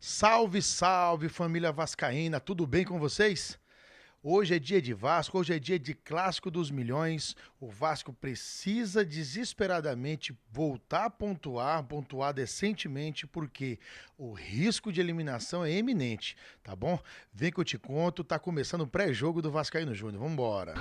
Salve, salve família vascaína, tudo bem com vocês? Hoje é dia de Vasco, hoje é dia de Clássico dos Milhões. O Vasco precisa desesperadamente voltar a pontuar decentemente, porque o risco de eliminação é eminente, tá bom? Vem que eu te conto, tá começando o pré-jogo do Vascaíno Júnior, vambora!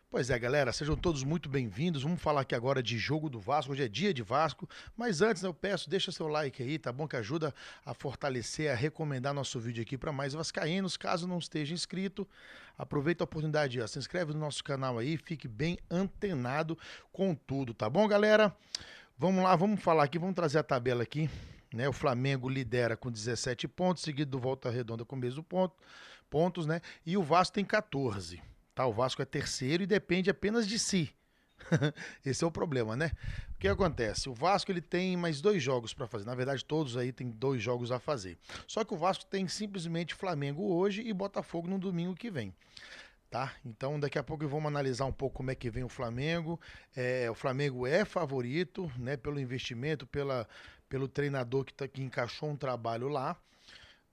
Pois é, galera, sejam todos muito bem-vindos. Vamos falar aqui agora de jogo do Vasco. Hoje é dia de Vasco, mas antes eu peço, deixa seu like aí, tá bom? Que ajuda a fortalecer, a recomendar nosso vídeo aqui para mais vascaínos. Caso não esteja inscrito, aproveita a oportunidade, ó, se inscreve no nosso canal aí, fique bem antenado com tudo, tá bom, galera? Vamos lá, vamos falar aqui, vamos trazer a tabela aqui. Né, o Flamengo lidera com 17 pontos, seguido do Volta Redonda com o mesmo pontos, né? E o Vasco tem 14. Tá, o Vasco é terceiro e depende apenas de si. Esse é o problema, né? O que acontece? O Vasco ele tem mais 2 jogos para fazer. Na verdade, todos aí tem 2 jogos a fazer. Só que o Vasco tem simplesmente Flamengo hoje e Botafogo no domingo que vem. Tá? Então daqui a pouco vamos analisar um pouco como é que vem o Flamengo. O Flamengo é favorito, né? Pelo investimento, pelo treinador que encaixou um trabalho lá.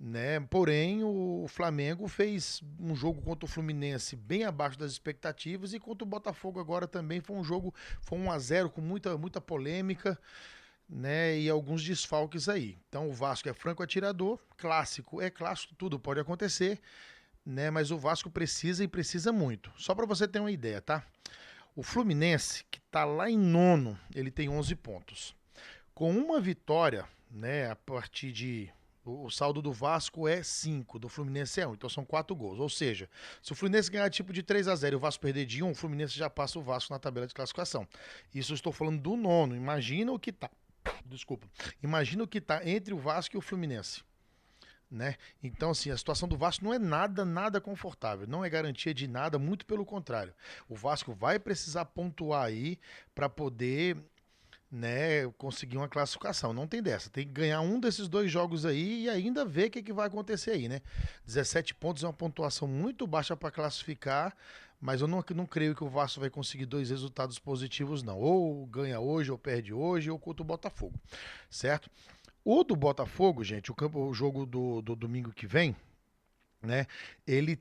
Né? Porém, o Flamengo fez um jogo contra o Fluminense bem abaixo das expectativas e contra o Botafogo agora também foi um jogo, foi 1-0 com muita polêmica, né? E alguns desfalques aí. Então o Vasco é franco atirador, clássico é clássico, tudo pode acontecer, né? Mas o Vasco precisa e precisa muito. Só para você ter uma ideia, tá? O Fluminense, que tá lá em nono, ele tem 11 pontos. Com uma vitória, né, a partir de o saldo do Vasco é 5, do Fluminense é 1, então são 4 gols. Ou seja, se o Fluminense ganhar tipo de 3-0 e o Vasco perder de 1, o Fluminense já passa o Vasco na tabela de classificação. Isso eu estou falando do nono. Imagina o que tá. Desculpa. Imagina o que tá entre o Vasco e o Fluminense. Né? Então, assim, a situação do Vasco não é nada confortável, não é garantia de nada, muito pelo contrário. O Vasco vai precisar pontuar aí para poder, né, conseguir uma classificação. Não tem dessa. Tem que ganhar um desses 2 jogos aí e ainda ver o que vai acontecer aí, né? 17 pontos é uma pontuação muito baixa para classificar, mas eu não creio que o Vasco vai conseguir 2 resultados positivos, não. Ou ganha hoje, ou perde hoje, ou contra o Botafogo, certo? O do Botafogo, gente, o jogo do domingo que vem, né? Ele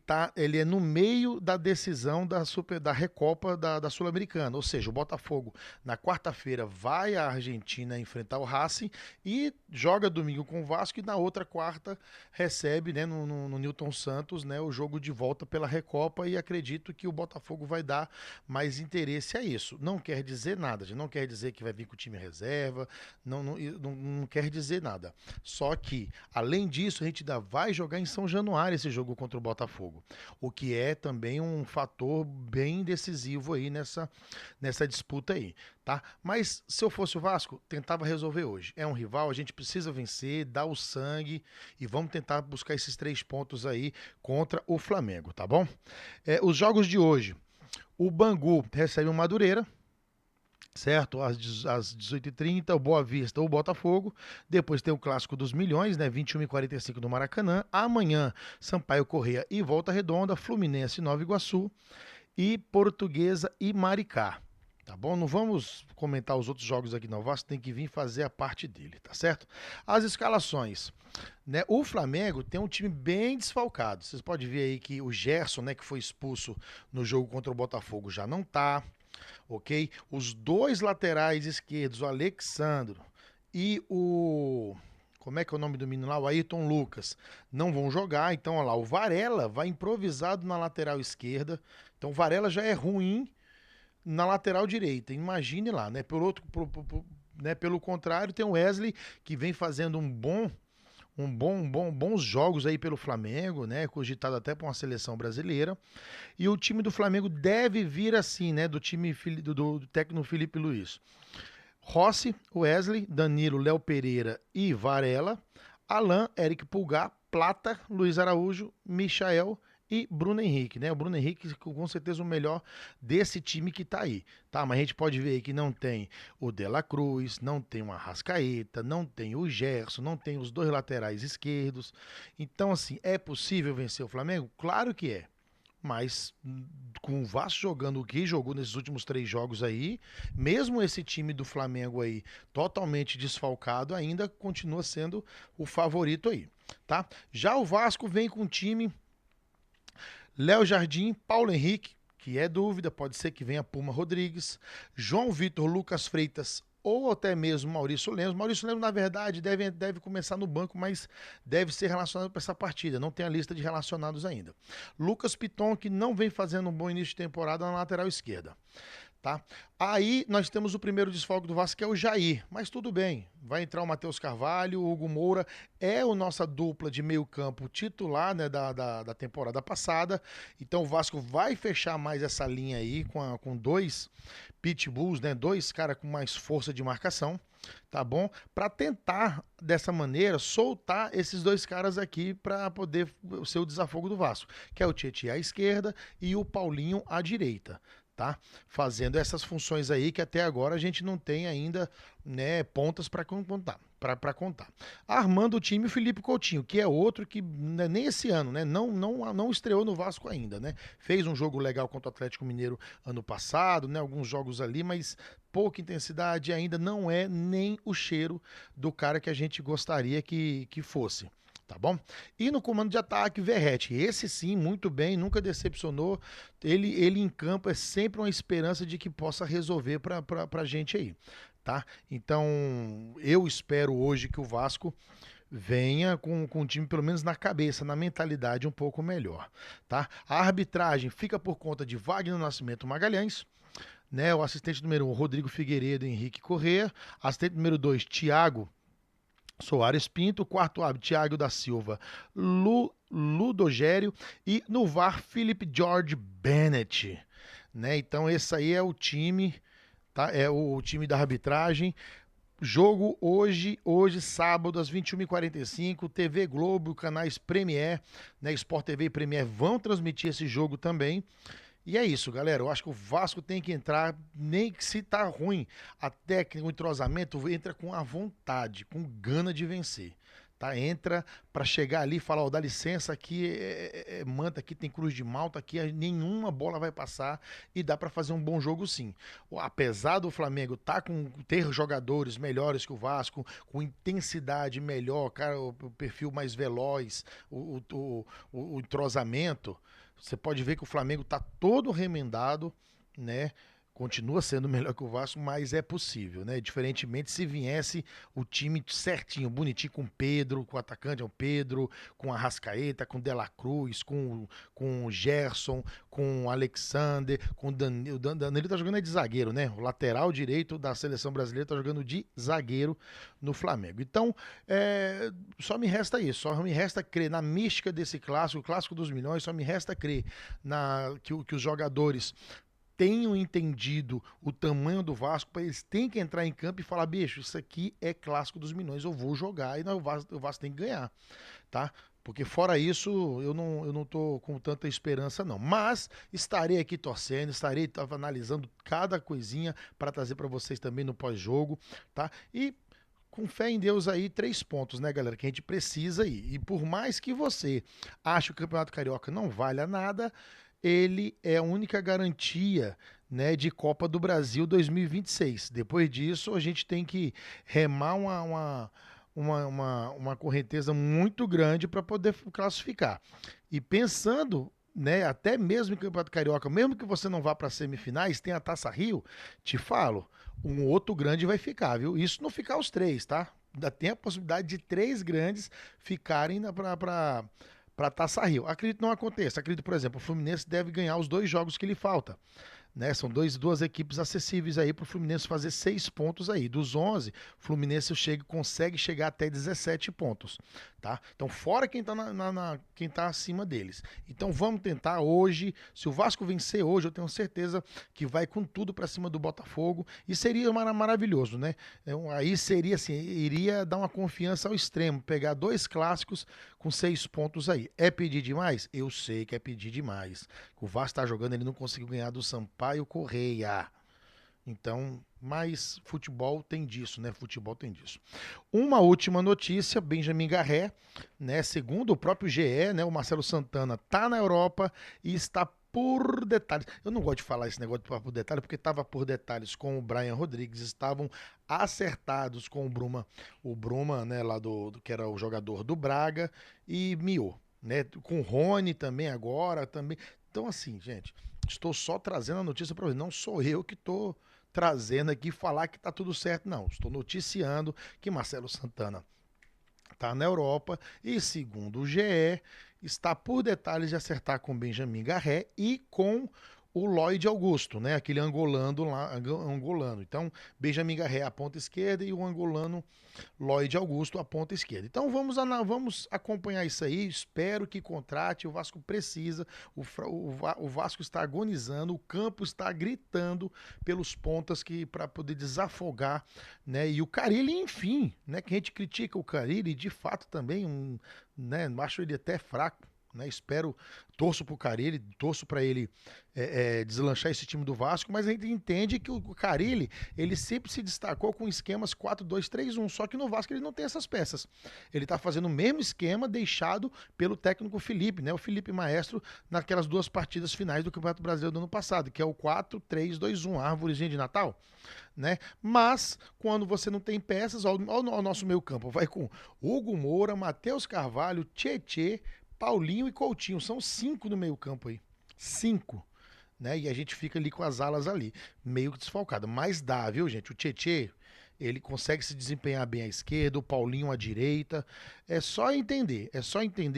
é no meio da decisão da Recopa da Sul-Americana, ou seja, o Botafogo na quarta-feira vai à Argentina enfrentar o Racing e joga domingo com o Vasco e na outra quarta recebe, né, no Newton Santos, né, o jogo de volta pela Recopa e acredito que o Botafogo vai dar mais interesse a isso. Não quer dizer nada, não quer dizer que vai vir com o time reserva, não quer dizer nada. Só que, além disso, a gente ainda vai jogar em São Januário esse jogo contra o Botafogo, o que é também um fator bem decisivo aí nessa disputa aí, tá? Mas se eu fosse o Vasco, tentava resolver hoje. É um rival, a gente precisa vencer, dar o sangue e vamos tentar buscar esses 3 pontos aí contra o Flamengo, tá bom? Os jogos de hoje, o Bangu recebe o Madureira, certo? Às 18h30, o Boa Vista ou o Botafogo. Depois tem o Clássico dos Milhões, né? 21h45 no Maracanã. Amanhã, Sampaio Corrêa e Volta Redonda, Fluminense e Nova Iguaçu e Portuguesa e Maricá. Tá bom? Não vamos comentar os outros jogos aqui não. O Vasco tem que vir fazer a parte dele, tá certo? As escalações. Né? O Flamengo tem um time bem desfalcado. Vocês podem ver aí que o Gerson, né, que foi expulso no jogo contra o Botafogo, já não tá. Ok? Os 2 laterais esquerdos, o Alexandro e o. Como é que é o nome do menino lá? O Ayrton Lucas. Não vão jogar. Então, olha lá, o Varela vai improvisado na lateral esquerda. Então, o Varela já é ruim na lateral direita. Imagine lá, né? Pelo contrário, tem o Wesley que vem fazendo bons jogos aí pelo Flamengo, né? Cogitado até para uma seleção brasileira. E o time do Flamengo deve vir assim, né? Do time do técnico Felipe Luiz. Rossi, Wesley, Danilo, Léo Pereira e Varela. Alain, Eric Pulgar, Plata, Luiz Araújo, Michael e Bruno Henrique, né? O Bruno Henrique com certeza o melhor desse time que tá aí, tá? Mas a gente pode ver aí que não tem o De La Cruz, não tem o Arrascaeta, não tem o Gerson, não tem os 2 laterais esquerdos. Então, assim, é possível vencer o Flamengo? Claro que é. mas com o Vasco jogando o que jogou nesses últimos 3 jogos aí, mesmo esse time do Flamengo aí totalmente desfalcado, ainda continua sendo o favorito aí, tá? Já o Vasco vem com um time Léo Jardim, Paulo Henrique, que é dúvida, pode ser que venha Puma Rodrigues, João Vitor, Lucas Freitas ou até mesmo Maurício Lemos. Maurício Lemos, na verdade, deve começar no banco, mas deve ser relacionado para essa partida. Não tem a lista de relacionados ainda. Lucas Piton, que não vem fazendo um bom início de temporada na lateral esquerda. Tá? Aí nós temos o primeiro desfalque do Vasco, que é o Jair, mas tudo bem, vai entrar o Matheus Carvalho, o Hugo Moura, é a nossa dupla de meio campo titular, né, da temporada passada, então o Vasco vai fechar mais essa linha aí com dois pitbulls, né, dois caras com mais força de marcação, tá bom? Para tentar, dessa maneira, soltar esses dois caras aqui para poder ser o desafogo do Vasco, que é o Tietchan à esquerda e o Paulinho à direita. Tá? Fazendo essas funções aí que até agora a gente não tem ainda, né, pontas para contar. Contar. Armando o time o Felipe Coutinho, que é outro que né, nem esse ano, né, não estreou no Vasco ainda, né? Fez um jogo legal contra o Atlético Mineiro ano passado, né, alguns jogos ali, mas pouca intensidade, ainda não é nem o cheiro do cara que a gente gostaria que fosse. Tá bom? E no comando de ataque, Verratti. Esse sim, muito bem, nunca decepcionou. Ele em campo é sempre uma esperança de que possa resolver pra gente aí. Tá? Então, eu espero hoje que o Vasco venha com o time, pelo menos na cabeça, na mentalidade, um pouco melhor. Tá? A arbitragem fica por conta de Wagner Nascimento Magalhães. Né, o assistente número 1, Rodrigo Figueiredo Henrique Corrêa. Assistente número 2, Thiago Soares Pinto, quarto árbitro Thiago da Silva Ludogério e no VAR Felipe George Bennett, né? Então esse aí é o time, tá? É o time da arbitragem. Jogo hoje sábado às 21h45, TV Globo, canais Premier, né? Sport TV e Premier vão transmitir esse jogo também. E é isso, galera. Eu acho que o Vasco tem que entrar, nem que se tá ruim, a técnica, o entrosamento, entra com a vontade, com gana de vencer. Tá? Entra para chegar ali e falar, ó, dá licença, aqui é manta, aqui tem Cruz de Malta, aqui nenhuma bola vai passar e dá para fazer um bom jogo sim. Apesar do Flamengo ter jogadores melhores que o Vasco, com intensidade melhor, cara, o perfil mais veloz, o entrosamento, você pode ver que o Flamengo está todo remendado, né? Continua sendo melhor que o Vasco, mas é possível, né? Diferentemente se viesse o time certinho, bonitinho, com Pedro, com o atacante, é o Pedro, com a Arrascaeta, com Dela Cruz, com o Gerson, com o Alexander, com o Danilo. O Danilo tá jogando de zagueiro, né? O lateral direito da seleção brasileira tá jogando de zagueiro no Flamengo. Então, só me resta isso, só me resta crer na mística desse clássico, o clássico dos milhões, só me resta crer que os jogadores tenham entendido o tamanho do Vasco, para eles têm que entrar em campo e falar, bicho, isso aqui é clássico dos milhões, eu vou jogar e o Vasco tem que ganhar, tá? Porque fora isso, eu não tô com tanta esperança não. Mas estarei aqui torcendo, estarei analisando cada coisinha para trazer para vocês também no pós-jogo, tá? E com fé em Deus aí, 3 pontos, né, galera? Que a gente precisa aí. E por mais que você ache que o Campeonato Carioca não valha nada, ele é a única garantia, né, de Copa do Brasil 2026. Depois disso, a gente tem que remar uma correnteza muito grande para poder classificar. E pensando, né, até mesmo em Campeonato Carioca, mesmo que você não vá para semifinais, tem a Taça Rio, te falo, um outro grande vai ficar, viu? Isso não ficar os 3, tá? Ainda tem a possibilidade de 3 grandes ficarem para Taça Rio. Acredito que não aconteça. Acredito, por exemplo, o Fluminense deve ganhar os 2 jogos que lhe falta. Né? São duas equipes acessíveis aí para o Fluminense fazer 6 pontos aí. Dos 11, o Fluminense consegue chegar até 17 pontos. Tá? Então, fora quem está quem tá acima deles. Então, vamos tentar hoje. Se o Vasco vencer hoje, eu tenho certeza que vai com tudo para cima do Botafogo. E seria maravilhoso, né? Aí seria assim, iria dar uma confiança ao extremo. Pegar 2 clássicos com 6 pontos aí. É pedir demais? Eu sei que é pedir demais. O Vasco está jogando, ele não conseguiu ganhar do Sampaio Correia. Então, mas futebol tem disso, né? Futebol tem disso. Uma última notícia, Benjamin Garré, né? Segundo o próprio GE, né? O Marcelo Santana tá na Europa e está por detalhes. Eu não gosto de falar esse negócio de por detalhes, porque estava por detalhes com o Brian Rodrigues, estavam acertados com o Bruma, né? Lá do que era o jogador do Braga e miou, né? Com o Rony também agora, também. Então assim, gente, estou só trazendo a notícia para vocês. Não sou eu que estou trazendo aqui falar que tá tudo certo, não. Estou noticiando que Marcelo Santana está na Europa e, segundo o GE, está por detalhes de acertar com Benjamin Garré e com o Lloyd Augusto, né? Aquele angolano lá, angolano. Então, Benjamin Garré a ponta esquerda e o angolano Lloyd Augusto a ponta esquerda. Então vamos acompanhar isso aí. Espero que contrate. O Vasco precisa. O Vasco está agonizando. O campo está gritando pelos pontas que para poder desafogar, né? E o Carille, enfim, né? Que a gente critica o Carille, de fato também né? Acho ele até fraco. Né, espero, torço pro Carille, torço para ele deslanchar esse time do Vasco, mas a gente entende que o Carille, ele sempre se destacou com esquemas 4-2-3-1, só que no Vasco ele não tem essas peças. Ele tá fazendo o mesmo esquema deixado pelo técnico Felipe, né, o Felipe Maestro, naquelas duas partidas finais do Campeonato Brasileiro do ano passado, que é o 4-3-2-1, árvorezinha de Natal, né? Mas quando você não tem peças, ó, o nosso meio campo vai com Hugo Moura, Matheus Carvalho, Tietê, Paulinho e Coutinho. São 5 no meio campo aí. 5. Né? E a gente fica ali com as alas ali, meio que desfalcado. Mas dá, viu, gente? O Tietê, ele consegue se desempenhar bem à esquerda, o Paulinho à direita. É só entender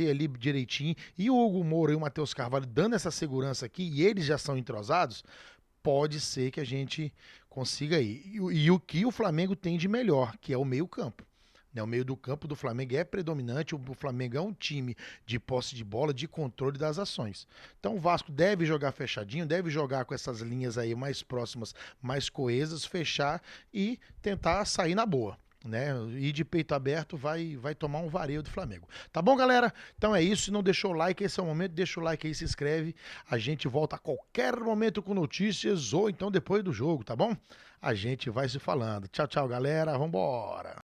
ali direitinho. E o Hugo Moura e o Matheus Carvalho dando essa segurança aqui, e eles já são entrosados, pode ser que a gente consiga ir. E o que o Flamengo tem de melhor, que é o meio campo. Né, o meio do campo do Flamengo é predominante, o Flamengo é um time de posse de bola, de controle das ações. Então o Vasco deve jogar fechadinho, deve jogar com essas linhas aí mais próximas, mais coesas, fechar e tentar sair na boa. Né? E de peito aberto vai tomar um vareio do Flamengo. Tá bom, galera? Então é isso. Se não deixou o like, esse é o momento. Deixa o like aí, se inscreve. A gente volta a qualquer momento com notícias ou então depois do jogo, tá bom? A gente vai se falando. Tchau, tchau, galera. Vambora.